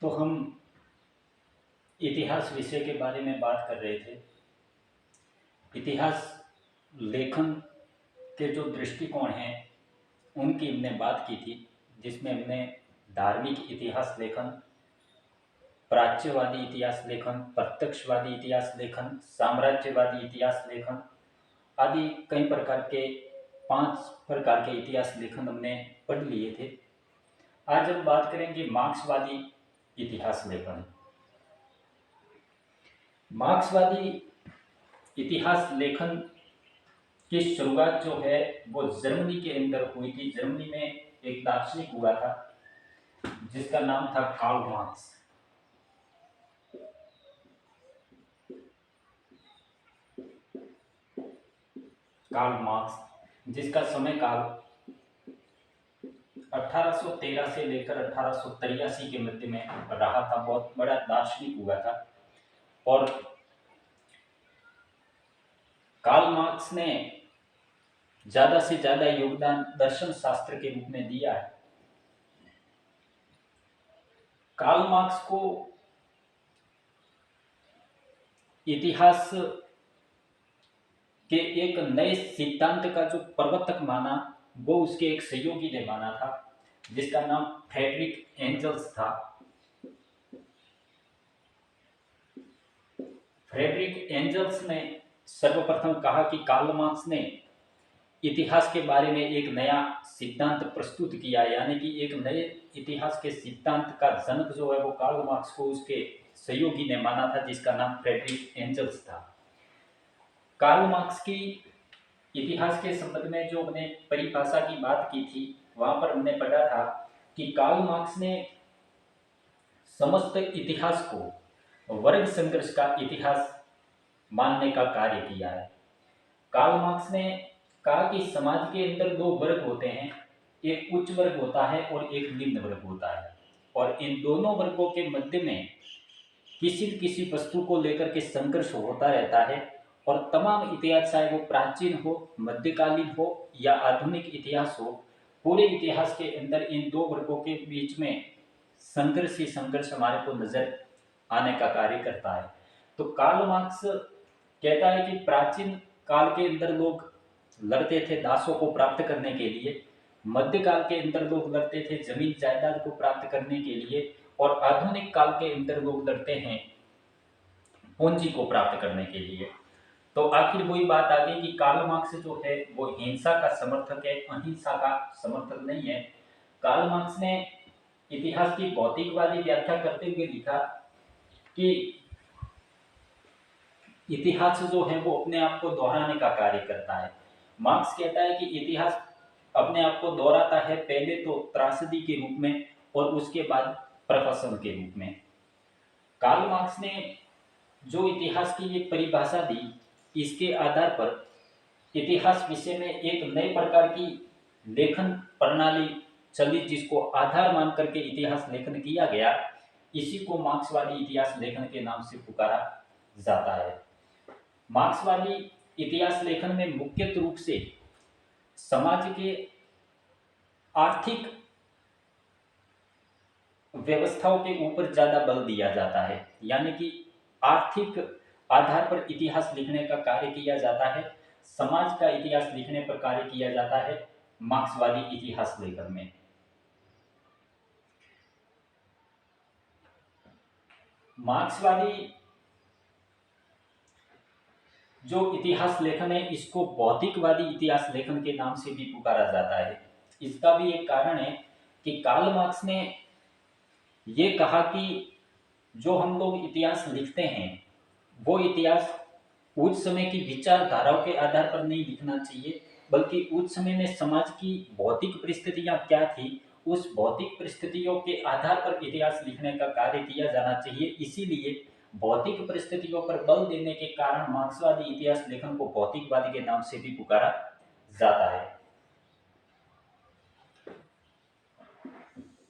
तो हम इतिहास विषय के बारे में बात कर रहे थे। इतिहास लेखन के जो दृष्टिकोण हैं उनकी हमने बात की थी, जिसमें हमने धार्मिक इतिहास लेखन, प्राच्यवादी इतिहास लेखन, प्रत्यक्षवादी इतिहास लेखन, साम्राज्यवादी इतिहास लेखन आदि कई प्रकार के 5 प्रकार के इतिहास लेखन हमने पढ़ लिए थे। आज हम बात करेंगे मार्क्सवादी इतिहास लेखन। मार्क्सवादी इतिहास लेखन की शुरुआत जो है वो जर्मनी के अंदर हुई थी। जर्मनी में एक दार्शनिक हुआ था जिसका नाम था कार्ल मार्क्स। कार्ल मार्क्स जिसका समय काल 1813 से लेकर 1883 के मध्य में रहा था। बहुत बड़ा दार्शनिक हुआ था और कार्ल मार्क्स ने ज्यादा से ज्यादा योगदान दर्शन शास्त्र के रूप में दिया है। कार्ल मार्क्स को इतिहास के एक नए सिद्धांत का जो प्रवर्तक माना वो उसके एक सहयोगी ने माना था, जिसका नाम फ्रेडरिक एंजल्स था। फ्रेडरिक एंजल्स ने सर्वप्रथम कहा कि कार्ल मार्क्स ने इतिहास के बारे में एक नया सिद्धांत प्रस्तुत किया, यानी कि एक नए इतिहास के सिद्धांत का जनक जो है वो कार्ल मार्क्स को उसके सहयोगी ने माना था, जिसका नाम फ्रेडरिक एंजल्स था। कार्ल मार्क्स की इतिहास के संबंध में जो हमने परिभाषा की बात की थी, वहां पर हमने पढ़ा था कि कार्ल मार्क्स ने समस्त इतिहास को वर्ग संघर्ष का इतिहास मानने का कार्य किया है। कार्ल मार्क्स ने कहा कि समाज के अंदर 2 वर्ग होते हैं, एक उच्च वर्ग होता है और एक निम्न वर्ग होता है, और इन दोनों वर्गों के मध्य में किसी न किसी वस्तु को लेकर के संघर्ष होता रहता है। और तमाम इतिहास, चाहे वो प्राचीन हो, मध्यकालीन हो या आधुनिक इतिहास हो, पूरे इतिहास के अंदर इन 2 वर्गों के बीच में संघर्ष ही संघर्ष हमारे को नजर आने का कार्य करता है। तो कार्ल मार्क्स कहता है कि प्राचीन काल के अंदर लोग लड़ते थे दासों को प्राप्त करने के लिए, मध्यकाल के अंदर लोग लड़ते थे जमीन जायदाद को प्राप्त करने के लिए, और आधुनिक काल के अंदर लोग लड़ते हैं पूंजी को प्राप्त करने के लिए। तो आखिर वही बात आ गई कि कार्ल मार्क्स जो है वो हिंसा का समर्थक है, अहिंसा का समर्थक नहीं है। कार्ल मार्क्स ने इतिहास की भौतिकवादी व्याख्या करते हुए लिखा कि इतिहास जो है वो अपने आप को दोहराने का कार्य करता है। मार्क्स कहता है कि इतिहास अपने आप को दोहराता है, पहले तो त्रासदी के रूप में और उसके बाद प्रहसन के रूप में। कार्ल मार्क्स ने जो इतिहास की ये परिभाषा दी, इसके आधार पर इतिहास विषय में एक नए प्रकार की लेखन प्रणाली चली, जिसको आधार मान करके इतिहास लेखन किया गया। इसी को मार्क्सवादी इतिहास लेखन के नाम से पुकारा जाता है। मार्क्सवादी इतिहास लेखन में मुख्य रूप से समाज के आर्थिक व्यवस्थाओं के ऊपर ज्यादा बल दिया जाता है, यानी कि आर्थिक आधार पर इतिहास लिखने का कार्य किया जाता है, समाज का इतिहास लिखने पर कार्य किया जाता है मार्क्सवादी इतिहास लेखन में। मार्क्सवादी जो इतिहास लेखन है इसको भौतिकवादी इतिहास लेखन के नाम से भी पुकारा जाता है। इसका भी एक कारण है कि कार्ल मार्क्स ने ये कहा कि जो हम लोग इतिहास लिखते हैं वो इतिहास उस समय की विचारधाराओं के आधार पर नहीं लिखना चाहिए, बल्कि उस समय में समाज की भौतिक परिस्थितियां क्या थी, उस भौतिक परिस्थितियों के आधार पर इतिहास लिखने का कार्य किया जाना चाहिए। इसीलिए भौतिक परिस्थितियों पर बल देने के कारण मार्क्सवादी इतिहास लेखन को भौतिकवादी के नाम से भी पुकारा जाता है।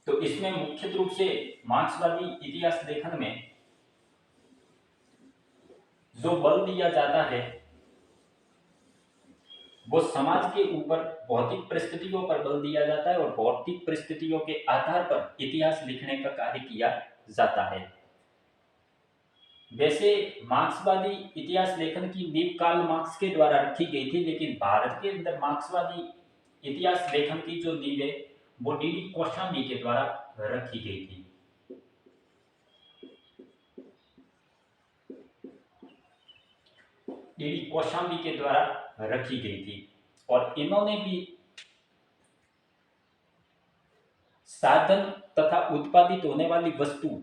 तो इसमें मुख्य रूप से मार्क्सवादी इतिहास लेखन में जो बल दिया जाता है वो समाज के ऊपर भौतिक परिस्थितियों पर बल दिया जाता है, और भौतिक परिस्थितियों के आधार पर इतिहास लिखने का कार्य किया जाता है। वैसे मार्क्सवादी इतिहास लेखन की नींव कार्ल मार्क्स के द्वारा रखी गई थी, लेकिन भारत के अंदर मार्क्सवादी इतिहास लेखन की जो नींव है वो डीडी कौशाम्बी के द्वारा रखी गई थी। डीडी कौशाम्बी के द्वारा रखी गई थी और इन्होंने भी साधन तथा उत्पादित होने वाली वस्तु,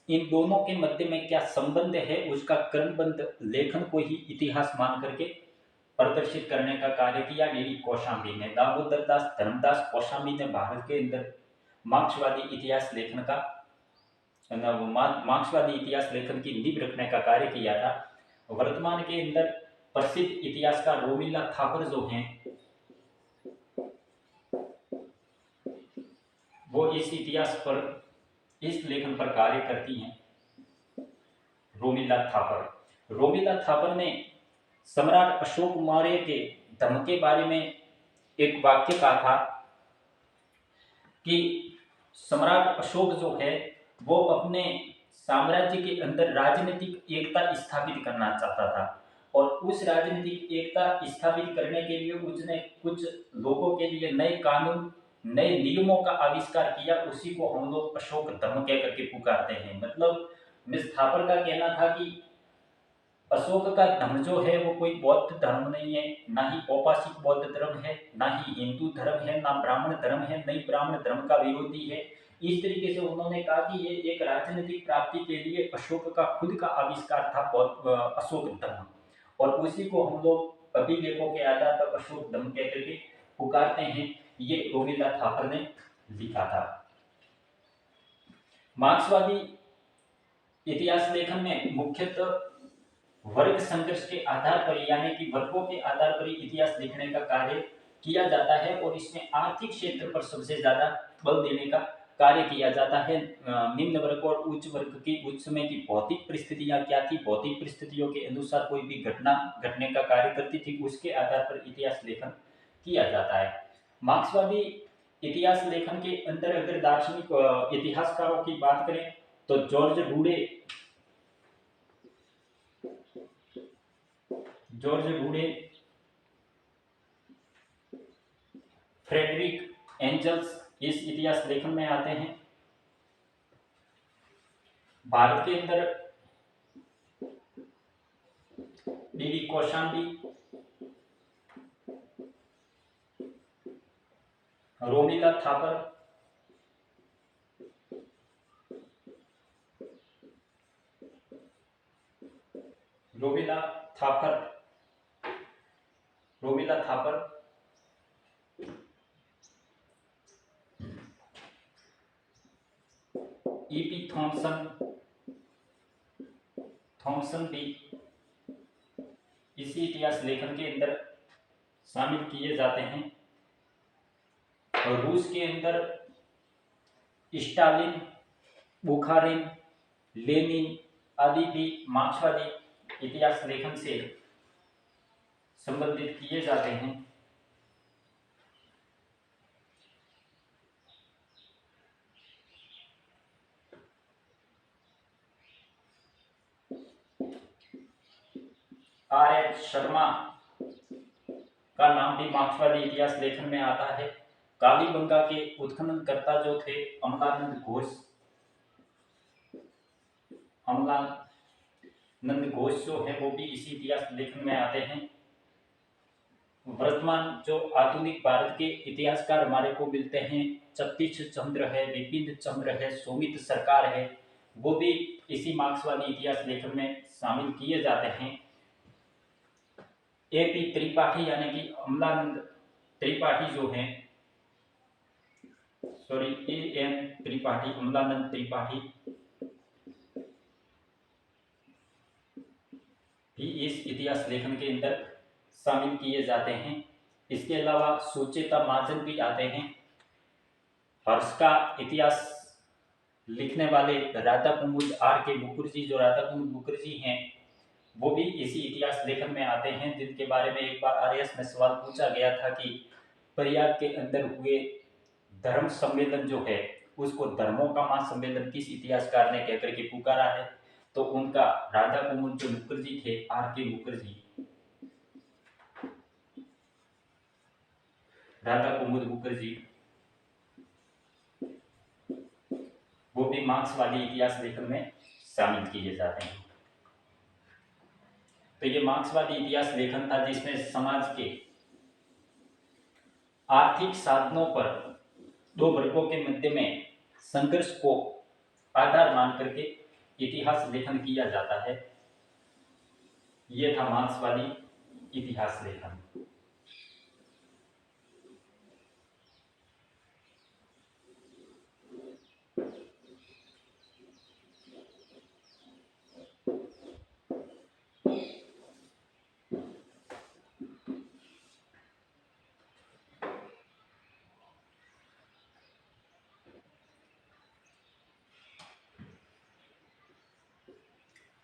इन दोनों के मध्य में क्या संबंध है उसका क्रमबद्ध लेखन को ही इतिहास मान करके प्रदर्शित करने का कार्य किया डीडी कौशाम्बी ने। दामोदर दास धर्मदास कौशाम्बी ने भारत के अंदर मार्क्सवादी इतिहास लेखन का मार्क्सवादी इतिहास लेखन की नींव रखने का कार्य किया था। वर्तमान के अंदर प्रसिद्ध इतिहासकार रोमिला थापर जो हैं वो इस इतिहास पर, इस लेखन पर कार्य करती हैं। रोमिला थापर ने सम्राट अशोक मौर्य के धर्म के बारे में एक वाक्य कहा था कि सम्राट अशोक जो है वो अपने साम्राज्य के अंदर राजनीतिक एकता स्थापित करना चाहता था और उस राजनीतिक एकता स्थापित करने के लिए उसने कुछ लोगों के लिए नए कानून, नए नियमों का आविष्कार किया। उसी को हम लोग अशोक धर्म कह करके पुकारते हैं। मतलब मिस थापर का कहना था कि अशोक का धर्म जो है वो कोई बौद्ध धर्म नहीं है, ना ही औपासिक बौद्ध धर्म है, ना ही हिंदू धर्म है, ना ब्राह्मण धर्म है, नहीं ब्राह्मण धर्म का विरोधी है। इस तरीके से उन्होंने कहा कि ये एक राजनीतिक प्राप्ति के लिए अशोक का खुद का आविष्कार था अशोक धर्म, और उसी को हम लोग अभिलेखों के आधार पर अशोक धर्म कह करके पुकारते हैं। ये रोमिला थापर ने लिखा था। मार्क्सवादी इतिहास लेखन में मुख्यतः वर्ग संघर्ष के आधार पर, यानी कि वर्गों के आधार पर इतिहास लिखने का कार्य किया जाता है और इसमें आर्थिक क्षेत्र पर सबसे ज्यादा बल देने का कार्य किया जाता है। निम्न वर्ग और उच्च वर्ग की उस समय की भौतिक परिस्थितियां क्या थी, भौतिक परिस्थितियों के अनुसार कोई भी घटना घटने का कार्य करती थी, उसके आधार पर इतिहास लेखन किया जाता है। मार्क्सवादी इतिहास लेखन के अंदर अगर दार्शनिक इतिहासकारों की बात करें तो जॉर्ज रूडे, फ्रेडरिक एंजल्स इस इतिहास लेखन में आते हैं। भारत के अंदर DD Kosambi, Romila Thapar, Romila Thapar, EP Thompson भी इसी इतिहास लेखन के अंदर शामिल किए जाते हैं। और रूस के अंदर स्टालिन, बुखारिन, लेनिन आदि भी मार्क्सवादी इतिहास लेखन से संबंधित किए जाते हैं। आर.एच. शर्मा का नाम भी मार्क्सवादी इतिहास लेखन में आता है। कालीबंगा के उत्खननकर्ता जो थे अमलानंद घोष जो है वो भी इसी इतिहास लेखन में आते हैं। वर्तमान जो आधुनिक भारत के इतिहासकार हमारे को मिलते हैं, सतीश चंद्र है, विपिन चंद्र है, सुमित सरकार है, वो भी इसी मार्क्सवादी इतिहास लेखन में शामिल किए जाते हैं। ए.पी. त्रिपाठी यानी कि अमलानंद त्रिपाठी जो हैं, A.N. त्रिपाठी, अमलानंद त्रिपाठी भी इस इतिहास लेखन के अंदर शामिल किए जाते हैं। इसके अलावा सुचेता महाजन भी आते हैं। हर्ष का इतिहास लिखने वाले राधा कुमुद R.K. मुखर्जी, जो राधा कुमुद मुखर्जी हैं, वो भी इसी इतिहास लेखन में आते हैं, जिनके बारे में एक बार आरएस में सवाल पूछा गया था कि प्रयाग के अंदर हुए धर्म सम्मेलन जो है उसको धर्मों का महासम्मेलन किस इतिहासकार ने कहकर के पुकारा है, तो उनका राधा कुमुद जो मुखर्जी थे, आर के मुखर्जी, राधा कुमुद मुखर्जी, वो भी मार्क्सवादी इतिहास लेखन में शामिल किए जाते हैं। तो ये मार्क्सवादी इतिहास लेखन था जिसमें समाज के आर्थिक साधनों पर दो वर्गों के मध्य में संघर्ष को आधार मान करके इतिहास लेखन किया जाता है। यह था मार्क्सवादी इतिहास लेखन।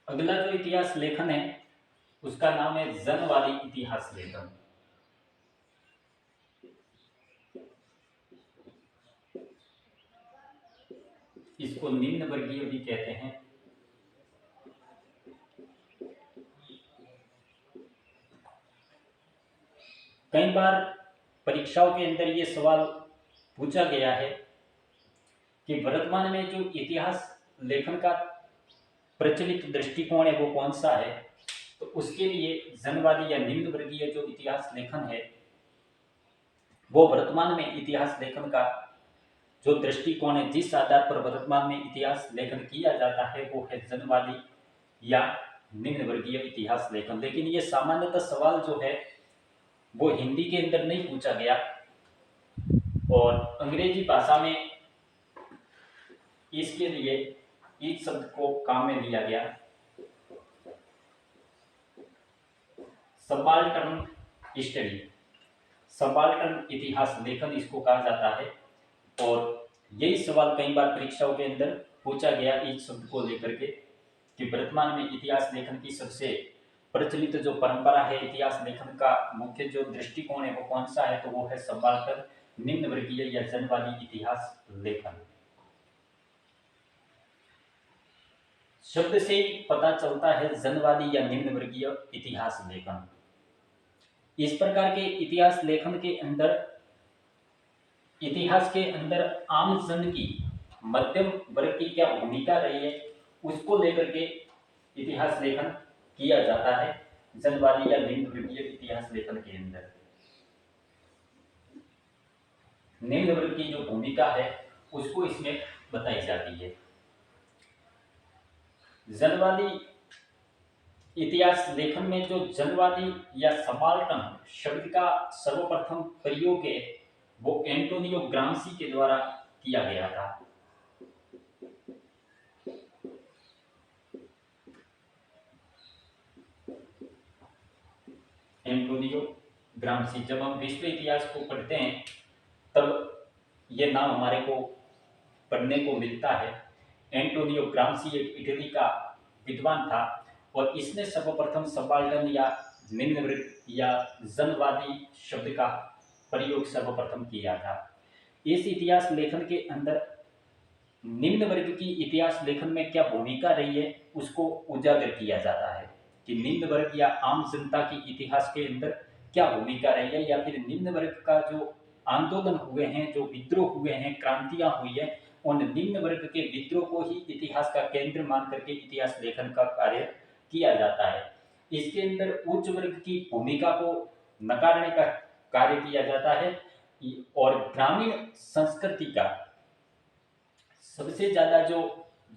अगला जो इतिहास लेखन है उसका नाम है जनवादी इतिहास लेखन। इसको निम्न वर्गीय भी कहते हैं। कई बार परीक्षाओं के अंदर ये सवाल पूछा गया है कि वर्तमान में जो इतिहास लेखन का प्रचलित दृष्टिकोण है वो कौन सा है, तो उसके लिए जनवादी या निम्न वर्गीय जो इतिहास लेखन है वो वर्तमान में इतिहास लेखन का जो दृष्टिकोण है, जिस आधार पर वर्तमान में इतिहास लेखन किया जाता है वो है जनवादी या निम्न वर्गीय इतिहास लेखन। लेकिन ये सामान्यतः सवाल जो है वो हिंदी के अंदर नहीं पूछा गया और अंग्रेजी भाषा में इसके लिए इस शब्द को काम में लिया गया। सबाल्टर्न हिस्ट्री, सबाल्टर्न इतिहास लेखन इसको कहा जाता है और यही सवाल कई बार परीक्षाओं के अंदर पूछा गया इस शब्द को लेकर के कि वर्तमान में इतिहास लेखन की सबसे प्रचलित जो परंपरा है, इतिहास लेखन का मुख्य जो दृष्टिकोण है वो कौन सा है, तो वो है सबाल्टर्न, निम्न वर्गीय या जनवादी इतिहास लेखन। शब्द से ही पता चलता है जनवादी या निम्न वर्गीय इतिहास लेखन। इस प्रकार के इतिहास लेखन के अंदर इतिहास के अंदर आम जन की, मध्यम वर्ग की क्या भूमिका रही है उसको लेकर के इतिहास लेखन किया जाता है जनवादी या निम्न वर्गीय इतिहास लेखन के अंदर। निम्न वर्ग की जो भूमिका है उसको इसमें बताई जाती है। जनवादी इतिहास लेखन में जो जनवादी या सबाल्टर्न शब्द का सर्वप्रथम प्रयोग है वो एंटोनियो ग्राम्सी के द्वारा किया गया था। एंटोनियो ग्राम्सी, जब हम विश्व इतिहास को पढ़ते हैं तब ये नाम हमारे को पढ़ने को मिलता है। एंटोनियो ग्राम्सी एक इटली का विद्वान था और इसने सर्वप्रथम सबाल्टर्न या निम्न वर्ग या जनवादी शब्द का प्रयोग सर्वप्रथम किया था। इस इतिहास लेखन के अंदर निम्न वर्ग की इतिहास लेखन में क्या भूमिका रही है उसको उजागर किया जाता है कि निम्न वर्ग या आम जनता की इतिहास के अंदर क्या भूमिका रही है, या फिर निम्न वर्ग का जो आंदोलन हुए हैं, जो विद्रोह हुए हैं, क्रांतियां हुई है, उन निम्न वर्ग के विद्रोह को ही इतिहास का केंद्र मान करके इतिहास लेखन का कार्य किया जाता है। इसके अंदर उच्च वर्ग की भूमिका को नकारने का कार्य किया जाता है और ग्रामीण संस्कृति का सबसे ज्यादा जो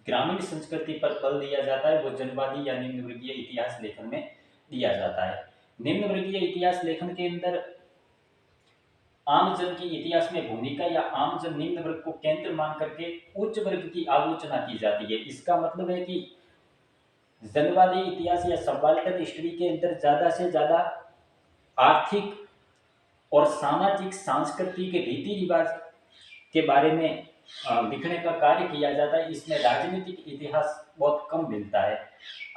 ग्रामीण संस्कृति पर बल दिया जाता है वो जनवादी या निम्न वर्गीय इतिहास लेखन में दिया जाता है। निम्न वर्गीय इतिहास लेखन के अंदर आम जन की इतिहास में भूमिका या आम जन निम्न वर्ग को केंद्र मान करके उच्च वर्ग की आलोचना की जाती है। इसका मतलब है कि जनवादी इतिहास या सबाल्टर्न हिस्ट्री के अंदर ज्यादा से ज्यादा आर्थिक और सामाजिक सांस्कृतिक रीति रिवाज के बारे में लिखने का कार्य किया जाता है। इसमें राजनीतिक इतिहास बहुत कम मिलता है।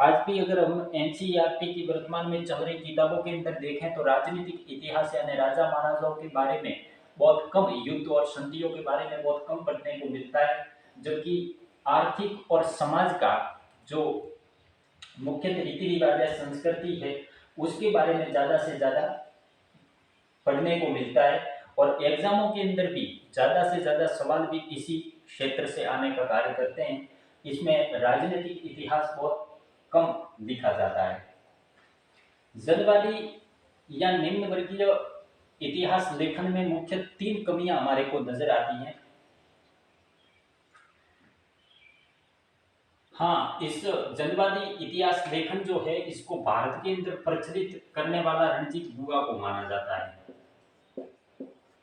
आज भी अगर हम एनसीईआरटी की वर्तमान में चल रही किताबों के अंदर देखें तो राजनीतिक इतिहास यानी राजा महाराजाओं के बारे में बहुत कम युद्ध और संधियों के बारे में बहुत कम पढ़ने को मिलता है, जबकि आर्थिक और समाज का जो मुख्य रीति रिवाज है, संस्कृति है, उसके बारे में ज़्यादा से ज़्यादा पढ़ने को मिलता है। और एग्जामों के अंदर भी ज़्यादा से ज़्यादा सवाल भी इसी क्षेत्र से आने का कार्य करते हैं। इसमें राजनीतिक इतिहास बहुत कम लिखा जाता है। जनवादी या निम्न वर्गीय इतिहास लेखन में मुख्य 3 कमियां हमारे को नजर आती हैं। हाँ, इस जनवादी इतिहास लेखन जो है, इसको भारत के अंदर प्रचलित करने वाला रणजीत गुहा को माना जाता है।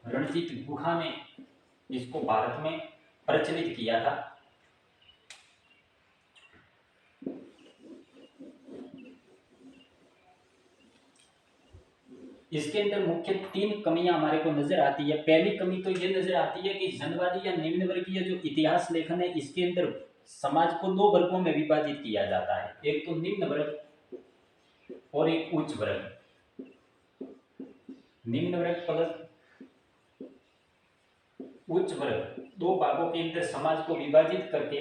रणजीत गुहा ने इसको भारत में प्रचलित किया था। इसके अंदर मुख्य 3 कमियां हमारे को नजर आती है। पहली कमी तो ये नजर आती है कि जनवादी या निम्न वर्गीय जो इतिहास लेखन है, इसके अंदर समाज को 2 वर्गों में विभाजित किया जाता है, एक तो निम्न वर्ग और एक उच्च वर्ग। निम्न वर्ग प्लस उच्च वर्ग, 2 भागों के अंदर समाज को विभाजित करके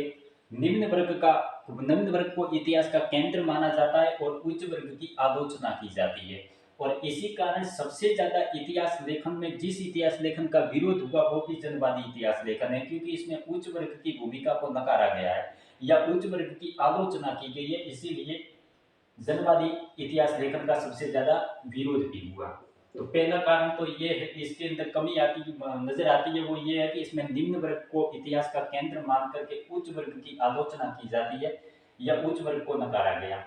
निम्न वर्ग को इतिहास का केंद्र माना जाता है और उच्च वर्ग की आलोचना की जाती है। और इसी कारण सबसे ज्यादा इतिहास लेखन में जिस इतिहास लेखन का विरोध हुआ वो भी जनवादी इतिहास लेखन है, क्योंकि इसमें उच्च वर्ग की भूमिका को नकारा गया है या उच्च वर्ग की आलोचना की गई है। इसीलिए जनवादी इतिहास लेखन का सबसे ज्यादा विरोध भी हुआ। तो पहला कारण तो ये है, इसके अंदर कमी नजर आती है, वो ये है कि इसमें निम्न वर्ग को इतिहास का केंद्र मान करके उच्च वर्ग की आलोचना की जाती है या उच्च वर्ग को नकारा गया।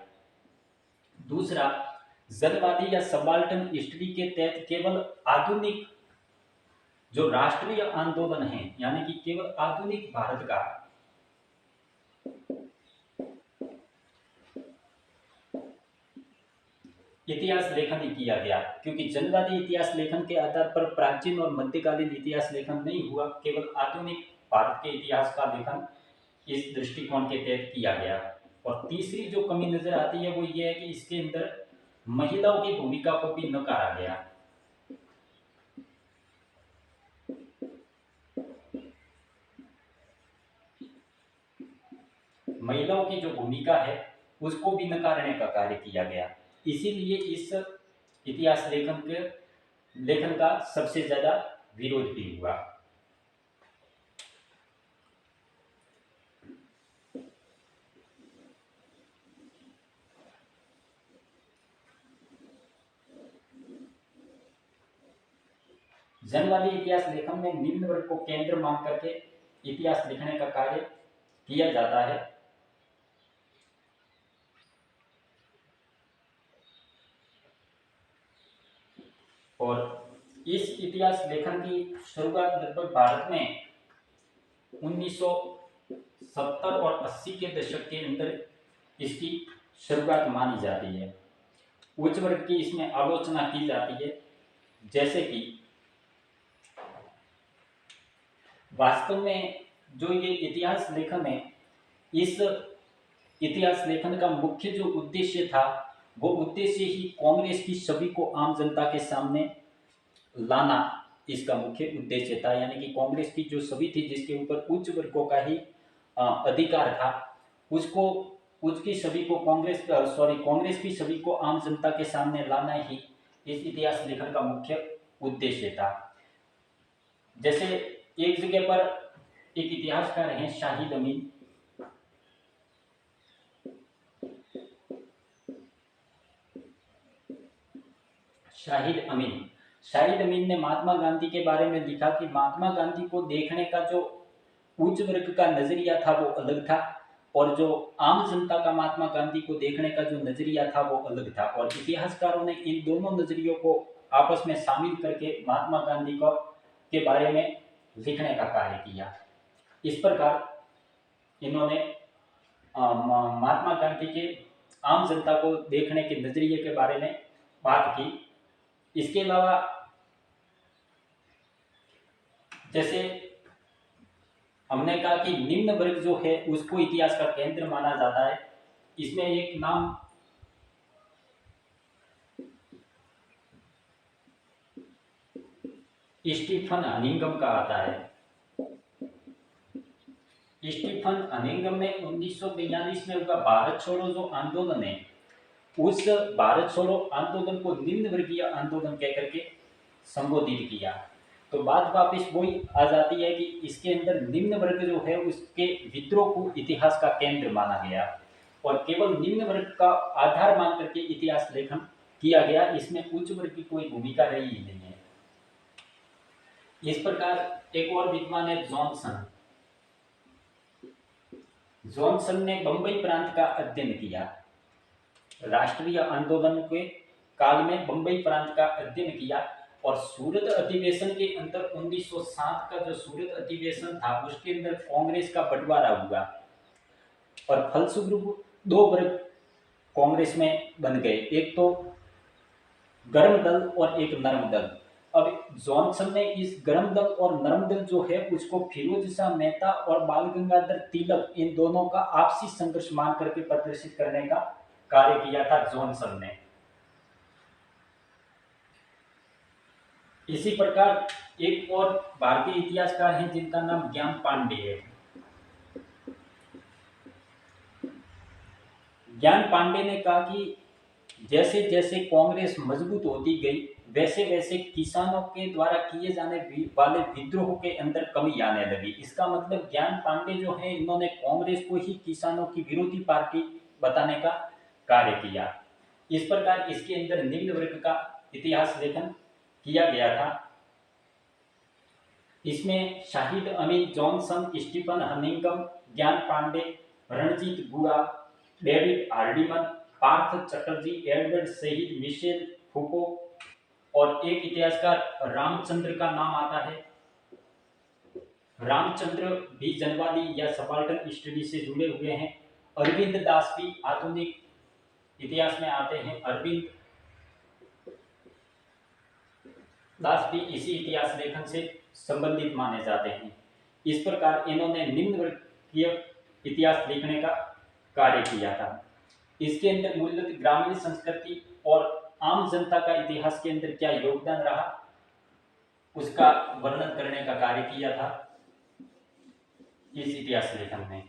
दूसरा, जनवादी या सबाल्टन हिस्ट्री के तहत केवल आधुनिक जो राष्ट्रीय आंदोलन है, यानी कि केवल आधुनिक भारत का इतिहास लेखन ही किया गया, क्योंकि जनवादी इतिहास लेखन के आधार पर प्राचीन और मध्यकालीन इतिहास लेखन नहीं हुआ, केवल आधुनिक भारत के इतिहास का लेखन इस दृष्टिकोण के तहत किया गया। और तीसरी जो कमी नजर आती है वो ये है कि इसके अंदर महिलाओं की भूमिका को भी नकारा गया। महिलाओं की जो भूमिका है उसको भी नकारने का कार्य किया गया। इसीलिए इस इतिहास लेखन का सबसे ज्यादा विरोध भी हुआ। जनवादी इतिहास लेखन में निम्न वर्ग को केंद्र मान करके इतिहास लिखने का कार्य किया जाता है। और इस इतिहास लेखन की शुरुआत लगभग भारत में 1970 और 80 के दशक के अंदर इसकी शुरुआत मानी जाती है। उच्च वर्ग की इसमें आलोचना की जाती है, जैसे कि वास्तव में जो ये इतिहास लेखन है, इस इतिहास लेखन का मुख्य जो उद्देश्य था वो उद्देश्य ही कांग्रेस की छवि को आम जनता के सामने लाना इसका मुख्य उद्देश्य था। यानी कि कांग्रेस की जो छवि थी जिसके ऊपर उच्च वर्गों का ही अधिकार था, उसको उसकी छवि को कांग्रेस की छवि को आम जनता के सामने लाना ही इस इतिहास लेखन का मुख्य उद्देश्य था। जैसे एक जगह पर एक इतिहासकार हैं शाहिद अमीन, शाहिद अमीन ने महात्मा गांधी के बारे में लिखा कि महात्मा गांधी को देखने का जो उच्च वर्ग का नजरिया था वो अलग था और जो आम जनता का महात्मा गांधी को देखने का जो नजरिया था वो अलग था। और इतिहासकारों ने इन दोनों नजरियों को आपस में शामिल करके महात्मा गांधी को के बारे में लिखने का कार्य किया। इस प्रकार इन्होंने महात्मा गांधी के आम जनता को देखने के नजरिए के बारे में बात की। इसके अलावा जैसे हमने कहा कि निम्न वर्ग जो है उसको इतिहास का केंद्र माना जाता है, इसमें एक नाम स्टीफन हनिंगम का आता है। स्टीफन हनिंगम ने 1942 में उनका भारत छोड़ो जो आंदोलन है, उस भारत छोड़ो आंदोलन को निम्न वर्गीय आंदोलन कहकर के संबोधित किया। तो बात वापिस वही आ जाती है कि इसके अंदर निम्न वर्ग जो है उसके विद्रोह को इतिहास का केंद्र माना गया और केवल निम्न वर्ग का आधार मान करके इतिहास लेखन किया गया, इसमें उच्च वर्ग की कोई भूमिका रही ही नहीं है। इस प्रकार एक और विद्वान है जॉनसन। जॉनसन ने बंबई प्रांत का अध्ययन किया। राष्ट्रीय आंदोलन के काल में बंबई प्रांत का अध्ययन किया और सूरत अधिवेशन के अंदर 1907 का जो सूरत अधिवेशन था उसके अंदर कांग्रेस का बंटवारा हुआ और फलस्वरूप दो वर्ग कांग्रेस में बन गए, एक तो गर्म दल और एक नरम दल। अब जॉनसन ने इस गर्म दल और नरम दल जो है उसको फिरोज शाह मेहता और बाल गंगाधर तिलक इन दोनों का आपसी संघर्ष मान करके प्रदर्शित करने का कार्य किया था जॉनसन ने। इसी प्रकार एक और भारतीय इतिहासकार हैं जिनका नाम ज्ञान पांडे है। ज्ञान पांडे ने कहा कि जैसे जैसे कांग्रेस मजबूत होती गई वैसे वैसे किसानों के द्वारा किए जाने वाले विद्रोह के अंदर कमी आने लगी। इसका मतलब ज्ञान पांडे जो है इन्होंने कांग्रेस को ही किसानों की विरोधी पार्टी बताने का कार्य किया। इस प्रकार इसके अंदर निम्न वर्ग का इतिहास लेखन किया गया था। इसमें शाहिद अमीन, जॉनसन, स्टीफन हनिंगम, ज्ञान पांडे, रणजीत गुहा, डेविड हार्डिमन, पार्थ चटर्जी, एडवर्ड शहीद, मिशेल फूको और एक इतिहासकार रामचंद्र का नाम आता है। रामचंद्र भी जनवादी या सबाल्टर्न स्टडी से जुड़े हुए हैं। अरविंद दास भी आधुनिक इतिहास में आते हैं। अरविंद दास भी इसी इतिहास लेखन से संबंधित माने जाते हैं। इस प्रकार इन्होंने निम्न वर्गीय इतिहास लिखने का कार्य किया था। इसके अंदर मूलतः ग्रामीण संस्कृति और आम जनता का इतिहास के अंदर क्या योगदान रहा उसका वर्णन करने का कार्य किया था इस इतिहास लेखन में।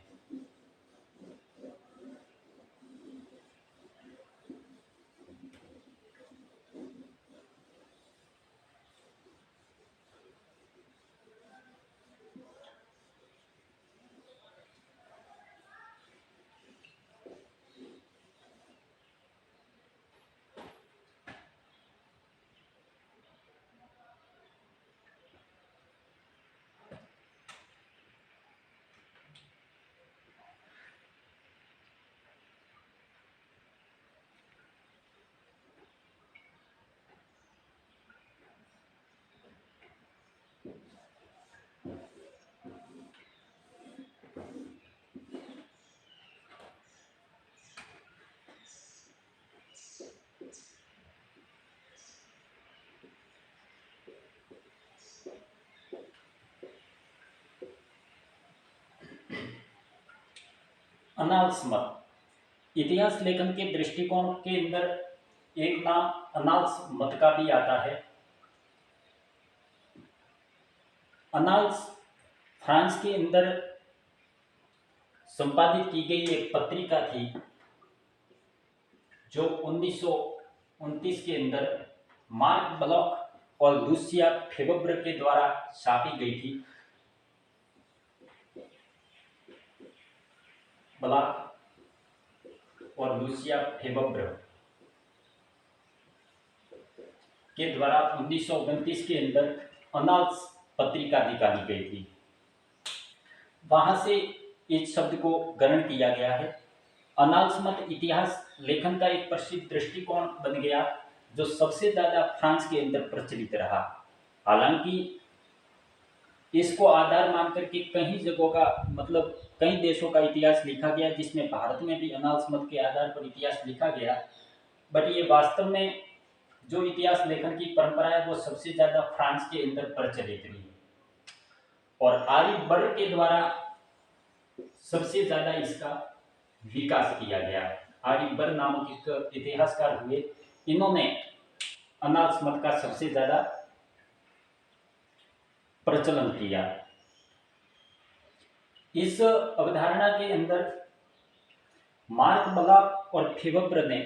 अनाल्स मत इतिहास लेखन के दृष्टिकोण के अंदर एक नाम अनाल्स मत का भी आता है। अनाल्स फ्रांस के अंदर संपादित की गई एक पत्रिका थी जो 1929 के अंदर मार्क ब्लॉक और लूसिया फेबब्र के द्वारा छापी गई थी। ब्लॉक और लूसिया फेबब्र के द्वारा 1929 के अंदर अनाल्स पत्रिका निकाली गई थी। वहां से इस शब्द को ग्रहण किया गया है। अनाल्स मत इतिहास लेखन का एक प्रसिद्ध दृष्टिकोण बन गया जो सबसे ज्यादा फ्रांस के अंदर प्रचलित रहा। हालांकि इसको आधार मान करके कई जगहों का मतलब कई देशों का इतिहास लिखा गया जिसमें भारत में भी अनाल्स मत के आधार पर इतिहास लिखा गया, बट ये वास्तव में जो इतिहास लेखन की परंपरा है वो सबसे ज्यादा फ्रांस के अंदर प्रचलित रही और आर्यभट्ट के द्वारा सबसे ज्यादा इसका विकास किया गया। आर्यभट्ट नामक एक इतिहासकार हुए, इन्होंने अनाल्स मत का सबसे ज्यादा प्रचलन किया। इस अवधारणा के अंदर मार्क ब्लॉक और फेबर्र ने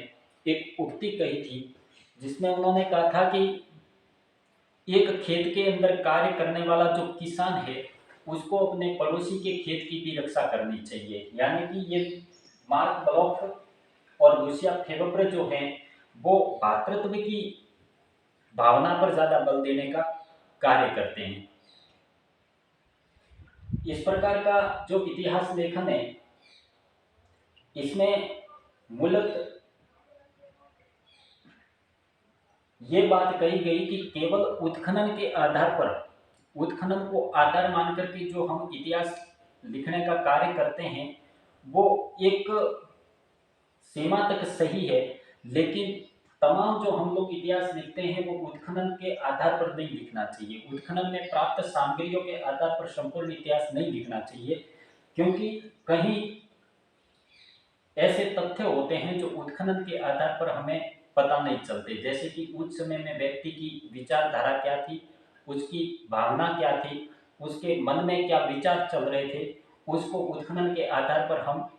एक उक्ति कही थी, जिसमें उन्होंने कहा था कि एक खेत के अंदर कार्य करने वाला जो किसान है उसको अपने पड़ोसी के खेत की भी रक्षा करनी चाहिए। यानी कि ये मार्क ब्लॉक और लुसिया फेबर्र जो है वो भातृत्व की भावना पर ज्यादा बल देने का कार्य करते हैं। इस प्रकार का जो इतिहास लेखन है इसमें मूलतः ये बात कही गई कि केवल उत्खनन के आधार पर, उत्खनन को आधार मान करके जो हम इतिहास लिखने का कार्य करते हैं वो एक सीमा तक सही है, लेकिन तमाम जो हम लोग इतिहास लिखते हैं वो उत्खनन के आधार पर नहीं लिखना चाहिए। उत्खनन में प्राप्त सामग्रियों के आधार पर संपूर्ण इतिहास नहीं लिखना चाहिए, क्योंकि कहीं ऐसे तथ्य होते हैं जो उत्खनन के आधार पर हमें पता नहीं चलते। जैसे कि उस समय में व्यक्ति की विचारधारा क्या थी, उसकी भावना क्या थी, उसके मन में क्या विचार चल रहे थे, उसको उत्खनन के आधार पर हम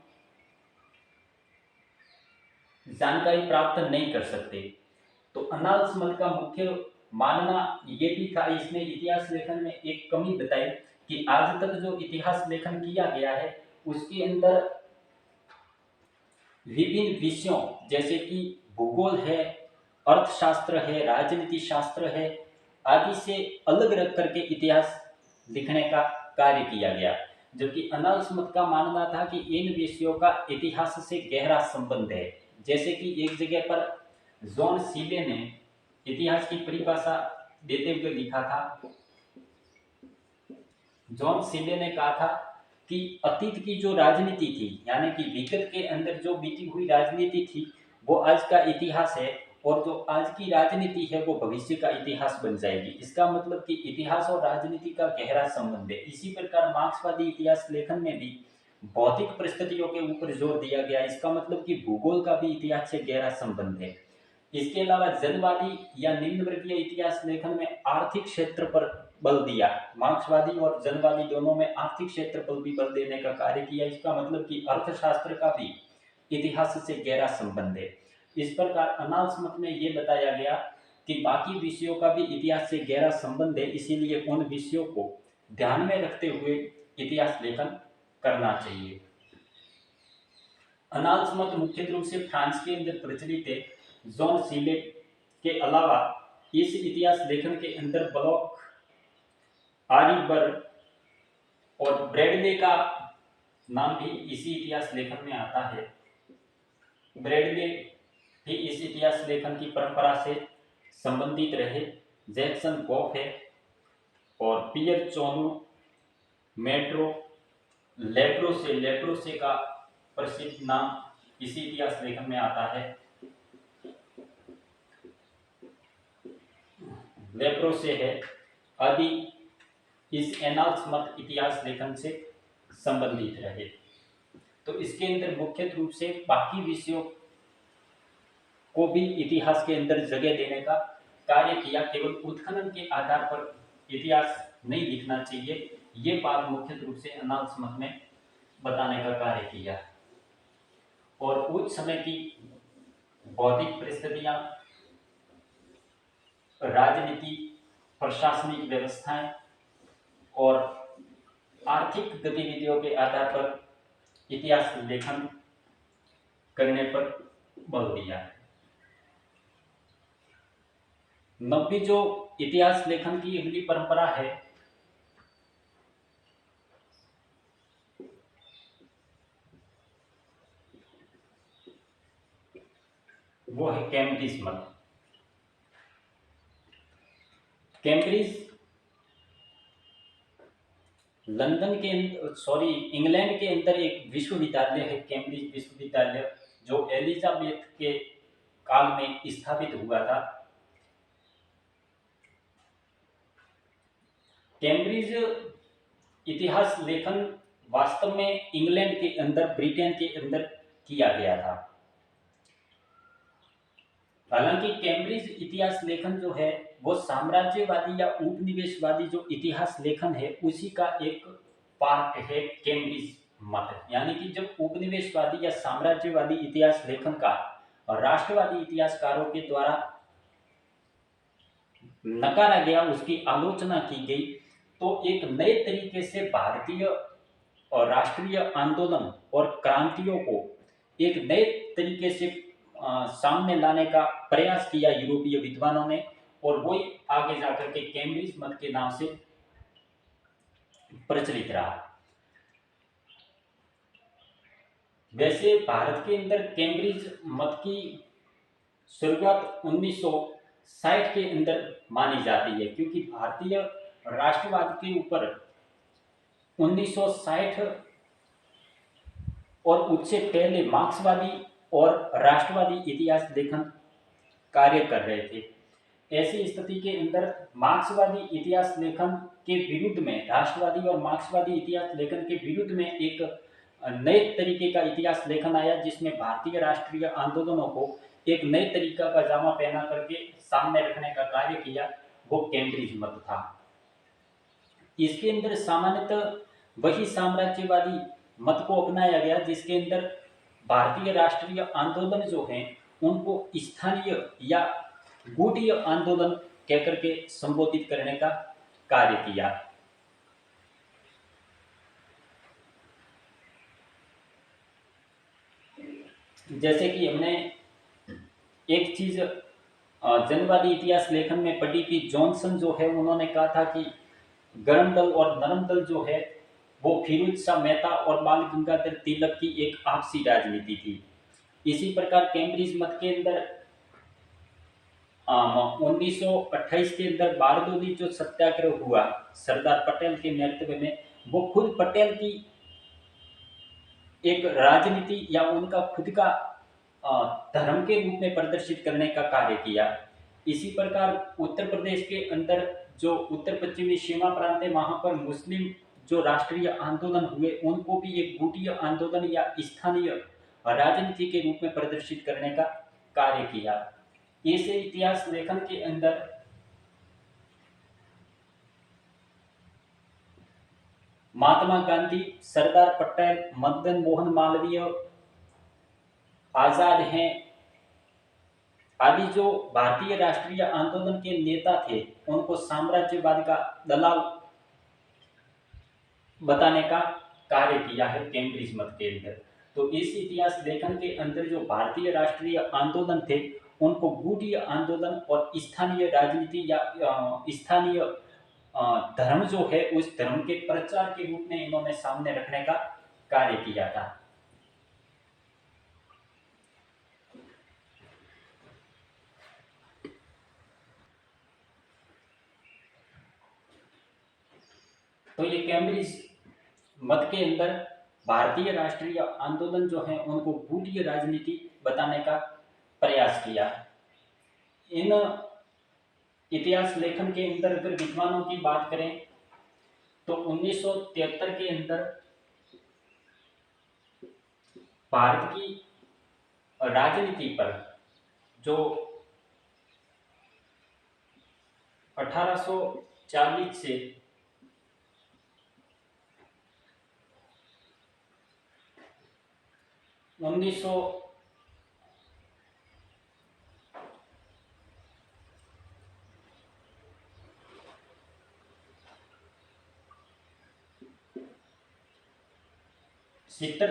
जानकारी प्राप्त नहीं कर सकते। तो अर्नल्ड स्मिथ का मुख्य मानना ये भी था, इसने इतिहास लेखन में एक कमी बताई कि आज तक जो इतिहास लेखन किया गया है उसके अंदर विभिन्न विषयों जैसे कि भूगोल है, अर्थशास्त्र है, राजनीति शास्त्र है आदि से अलग रख करके इतिहास लिखने का कार्य किया गया। जबकि अर्नल्ड स्मिथ का मानना था कि इन विषयों का इतिहास से गहरा संबंध है। जैसे कि एक जगह पर जॉन सीले ने इतिहास की परिभाषा देते हुए लिखा था, जॉन सीले ने कहा था कि अतीत की जो राजनीति थी, यानी कि विगत के अंदर जो बीती हुई राजनीति थी वो आज का इतिहास है, और जो आज की राजनीति है वो भविष्य का इतिहास बन जाएगी। इसका मतलब कि इतिहास और राजनीति का गहरा संबंध है। इसी प्रकार मार्क्सवादी इतिहास लेखन में भी भौतिक परिस्थितियों के ऊपर जोर दिया गया। इसका मतलब कि भूगोल का भी इतिहास से गहरा संबंध है। इसके अलावा जनवादी या निम्न वर्गीय इतिहास लेखन में आर्थिक क्षेत्र पर बल दिया। मार्क्सवादी और जनवादी दोनों में आर्थिक क्षेत्र पर भी बल देने का कार्य किया। इसका मतलब कि अर्थशास्त्र का भी इतिहास से गहरा संबंध है। इस प्रकार अर्नल्ड स्मिथ में ये बताया गया कि बाकी विषयों का भी इतिहास से गहरा संबंध है, इसीलिए उन विषयों को ध्यान में रखते हुए इतिहास लेखन करना चाहिए। अर्नल्ड स्मिथ मुख्य रूप से फ्रांस के अंदर प्रचलित है। जॉन सीले के अलावा इस इतिहास लेखन के अंदर ब्लॉक, आरीबर और ब्रैडले का नाम भी इसी इतिहास लेखन में आता है। ब्रैडले भी इस इतिहास लेखन की परंपरा से संबंधित रहे। जैक्सन गॉफ है और पियर चोनू मेट्रो लेप्रोसे का प्रसिद्ध नाम इसी इतिहास लेखन में आता है। लेप्रोसे है आदि इस अर्नल्ड स्मिथ इतिहास लेखन से संबंधित रहे। तो इसके अंदर मुख्य रूप से बाकी विषयों को भी इतिहास के अंदर जगह देने का कार्य किया। केवल उत्खनन के आधार पर इतिहास नहीं लिखना चाहिए, ये बात मुख्य रूप से अर्नल्ड स्मिथ ने बताने का कार्य किया। और उस समय की भौतिक परिस्थितियां, राजनीति, प्रशासनिक व्यवस्थाएं और आर्थिक गतिविधियों के आधार पर इतिहास लेखन करने पर बल दिया। नब्बी जो इतिहास लेखन की अगली परंपरा है वो है कैम्ब्रिज मत। कैम्ब्रिज इंग्लैंड के अंदर एक विश्वविद्यालय है, कैम्ब्रिज विश्वविद्यालय, जो एलिजाबेथ के काल में स्थापित हुआ था। कैम्ब्रिज इतिहास लेखन वास्तव में इंग्लैंड के अंदर, ब्रिटेन के अंदर किया गया था। हालांकि कैम्ब्रिज इतिहास लेखन जो है वो साम्राज्यवादी या उपनिवेशवादी जो इतिहास लेखन है उसी का एक पार्ट है कैम्ब्रिज मत। यानी कि जब उपनिवेशवादी या साम्राज्यवादी इतिहास लेखनकार और राष्ट्रवादी इतिहासकारों के द्वारा नकारा गया, उसकी आलोचना की गई, तो एक नए तरीके से भारतीय और राष्ट्रीय आंदोलन और क्रांतियों को एक नए तरीके से सामने लाने का प्रयास किया यूरोपीय विद्वानों ने, और वही आगे जाकर के कैम्ब्रिज मत के नाम से प्रचलित रहा। वैसे भारत के अंदर कैम्ब्रिज मत की शुरुआत 1960 के अंदर मानी जाती है, क्योंकि भारतीय राष्ट्रवाद के ऊपर 1960 और उससे पहले मार्क्सवादी और राष्ट्रवादी इतिहास लेखन कार्य कर रहे थे। ऐसी स्थिति के अंदर मार्क्सवादी इतिहास लेखन के विरुद्ध में, राष्ट्रवादी और मार्क्सवादी इतिहास लेखन के विरुद्ध में एक नए तरीके का इतिहास लेखन आया, जिसमें भारतीय राष्ट्रीय आंदोलनों को एक नए तरीका का जामा पहना करके सामने रखने का कार्य किया, वो कैम्ब्रिज मत था। इसके अंदर सामान्यतः वही साम्राज्यवादी मत को अपनाया गया जिसके अंदर भारतीय राष्ट्रीय आंदोलन जो हैं उनको स्थानीय या गुटीय आंदोलन कहकर के संबोधित करने का कार्य किया। जैसे कि हमने एक चीज जनवादी इतिहास लेखन में पढ़ी कि जॉनसन जो है उन्होंने कहा था कि गर्म दल और नरम दल जो है वो फिरोज शाह मेहता और बाल गंगाधर तिलक की एक आपसी राजनीति थी। इसी प्रकार कैम्ब्रिज मत के अंदर 1928 के अंदर बारदोली जो सत्याग्रह हुआ सरदार पटेल के नेतृत्व में, वो खुद पटेल की एक राजनीति या उनका खुद का धर्म के रूप में प्रदर्शित करने का कार्य किया। इसी प्रकार उत्तर प्रदेश के अंदर जो उत्तर पश्चिमी सीमा प्रांत है वहां पर मुस्लिम जो राष्ट्रीय आंदोलन हुए उनको भी एक गुटीय आंदोलन या स्थानीय राजनीति के रूप में प्रदर्शित करने का कार्य किया। ऐसे इतिहास लेखन के अंदर महात्मा गांधी, सरदार पटेल, मदन मोहन मालवीय, आजाद हैं आदि जो भारतीय राष्ट्रीय आंदोलन के नेता थे उनको साम्राज्यवाद का दलाल बताने का कार्य किया है कैम्ब्रिज मत के अंदर। तो इस इतिहास लेखन के अंदर जो भारतीय राष्ट्रीय आंदोलन थे उनको गुटीय आंदोलन और स्थानीय राजनीति या स्थानीय धर्म जो है उस धर्म के प्रचार के रूप में इन्होंने सामने रखने का कार्य किया था। तो ये कैम्ब्रिज मत के अंदर भारतीय राष्ट्रीय आंदोलन जो है उनको गुटीय राजनीति बताने का प्रयास किया। इन इतिहास लेखन के अंदर अगर विद्वानों की बात करें तो 1973 के अंदर भारत की राजनीति पर जो 1840 से 1970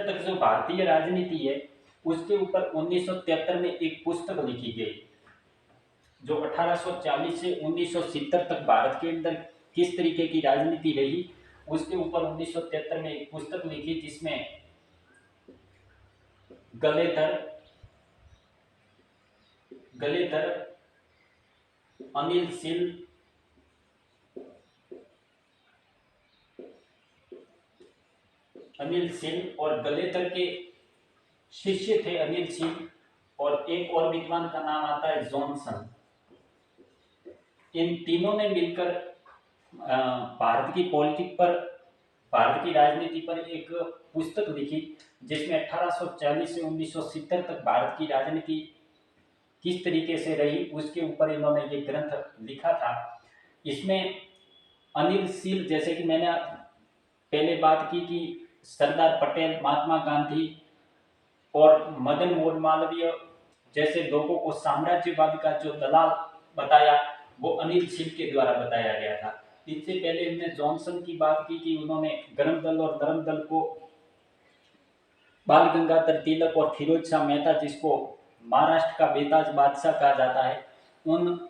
तक जो भारतीय राजनीति है उसके ऊपर 1973 में एक पुस्तक लिखी गई, जो 1840 से 1970 तक भारत के अंदर किस तरीके की राजनीति रही उसके ऊपर 1973 में एक पुस्तक लिखी, जिसमें गलेधर अनिल सिल और गलेधर के शिष्य थे अनिल सिल, और एक और विद्वान का नाम आता है जॉनसन। इन तीनों ने मिलकर भारत की पॉलिटिक्स पर, भारत की राजनीति पर एक पुस्तक लिखी, जिसमें 1840 से 1970 तक भारत की राजनीति किस तरीके से रही उसके ऊपर इन्होंने ये ग्रंथ लिखा था। इसमें अनिल शील, जैसे कि मैंने पहले बात की कि सरदार पटेल, महात्मा गांधी और मदन मोहन मालवीय जैसे लोगों को साम्राज्यवाद का जो दलाल बताया वो अनिल शील के द्वारा बताया गया था। इससे पहले हमने जॉनसन की बात की कि उन्होंने गरम दल और नरम दल को बाल गंगाधर तिलक और फिरोज शाह मेहता, जिसको महाराष्ट्र का बेताज बादशाह कहा जाता है, उन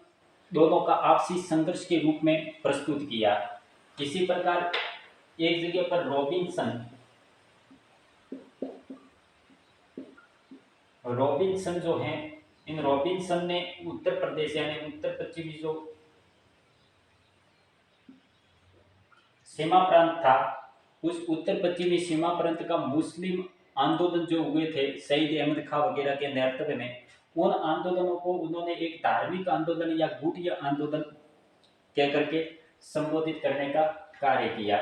दोनों का आपसी संघर्ष के रूप में प्रस्तुत किया। इसी प्रकार एक जगह पर रॉबिन्सन जो हैं, इन रॉबिन्सन ने उत्तर प्रदेश यानी उत्तर पश्चिमी जो सीमा प्रांत था, उस उत्तर पश्चिमी सीमा प्रांत का मुस्लिम आंदोलन जो हुए थे शहीद अहमद खां वगैरह के नेतृत्व में, उन आंदोलनों को उन्होंने एक धार्मिक आंदोलन या गुटिया आंदोलन कह करके संबोधित करने का कार्य किया।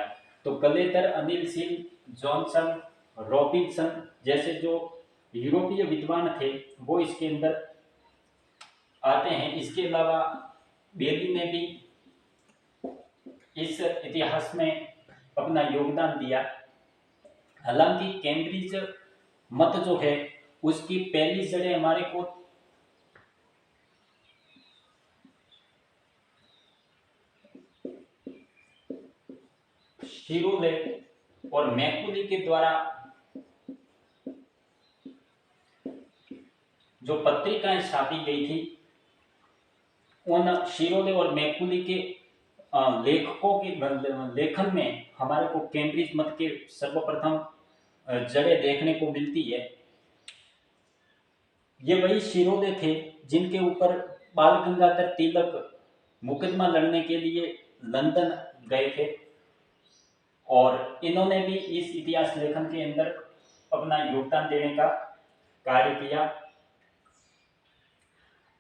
तो कलेतर, अनिल शील, जॉनसन, रॉबिन्सन जैसे जो यूरोपीय विद्वान थे वो इसके अंदर आते हैं। इसके अलावा बेली ने भी इस इतिहास में अपना योगदान दिया। हालांकि कैम्ब्रिज मत जो है उसकी पहली जड़ें हमारे को शिरोले और मैकुली के द्वारा जो पत्रिकाएं छापी गई थी, उन शिरोले और मैकुली के लेखकों के लेखन में हमारे को कैम्ब्रिज मत के सर्वप्रथम जड़ें देखने को मिलती है। ये वही शिरोले थे जिनके ऊपर बाल गंगाधर तिलक मुकदमा लड़ने के लिए लंदन गए थे, और इन्होंने भी इस इतिहास लेखन के अंदर अपना योगदान देने का कार्य किया।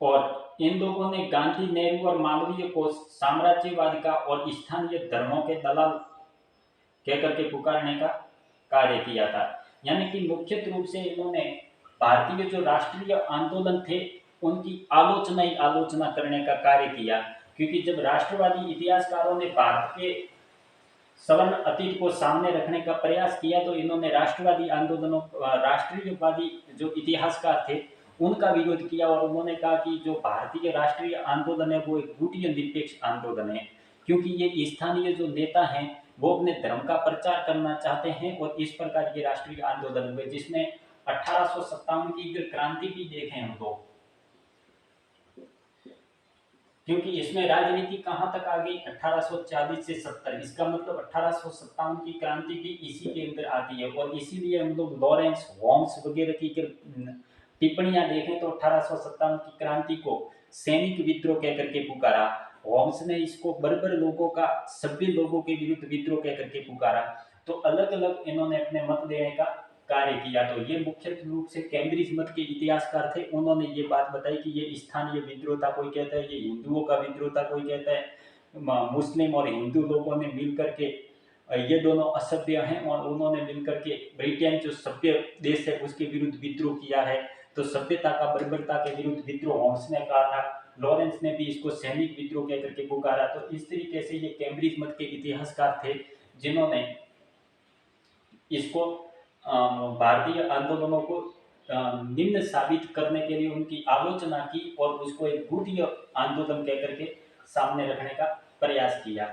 और इन लोगों ने गांधी, नेहरू और मालवीय को साम्राज्यवाद का और स्थानीय धर्मों के दलाल कह करके पुकारने का कार्य किया था। यानी कि मुख्य रूप से इन्होंने भारतीय जो राष्ट्रीय आंदोलन थे उनकी आलोचना ही आलोचना करने का कार्य किया, क्योंकि जब राष्ट्रवादी इतिहासकारों ने भारत के सवर्ण अतीत को सामने रखने का प्रयास किया तो इन्होंने राष्ट्रवादी आंदोलनों, राष्ट्रीयवादी जो इतिहासकार थे उनका विरोध किया, और उन्होंने कहा कि जो भारतीय राष्ट्रीय आंदोलन है वो एक गुटिया निरपेक्ष आंदोलन है, क्योंकि ये स्थानीय जो नेता हैं वो अपने धर्म का प्रचार करना चाहते हैं, और इस प्रकार ये राष्ट्रीय आंदोलन हुए जिसमें 1857 की अगर क्रांति भी देखें हम लोग, क्योंकि इसमें राजनीति कहां तक आ गई 1840 से 70, इसका मतलब 1857 की क्रांति भी इसी के अंदर आती है। और इसीलिए हम लोग लॉरेंस, होम्स वगैरह की टिप्पणियां देखें तो 1857 की क्रांति को सैनिक विद्रोह कह करके पुकारा। होम्स ने इसको बर्बर लोगों का सभ्य लोगों के विरुद्ध विद्रोह कह करके पुकारा। तो अलग अलग इन्होंने अपने मत देने का कार्य किया। तो ये मुख्य रूप से कैम्ब्रिज मत के इतिहासकार थे, उन्होंने ये बात बताई कि ये स्थानीय विद्रोह था, कोई कहता है ये हिंदुओं का विद्रोह था, कोई कहता है मुस्लिम और हिंदू लोगों ने मिलकर के ये दोनों असभ्य हैं, और उन्होंने मिलकर के ब्रिटेन जो सभ्य देश है उसके विरुद्ध विद्रोह किया है। तो सभ्यता का बर्बरता के विरुद्ध विद्रोह होम्स ने कहा था, लॉरेंस ने भी इसको सैनिक विद्रोह कहकर के पुकारा। तो इस तरीके से ये कैम्ब्रिज मत के इतिहासकार थे जिन्होंने इसको भारतीय आंदोलनों को निम्न साबित करने के लिए उनकी आलोचना की और उसको एक गुटिया आंदोलन कहकर के सामने रखने का प्रयास किया।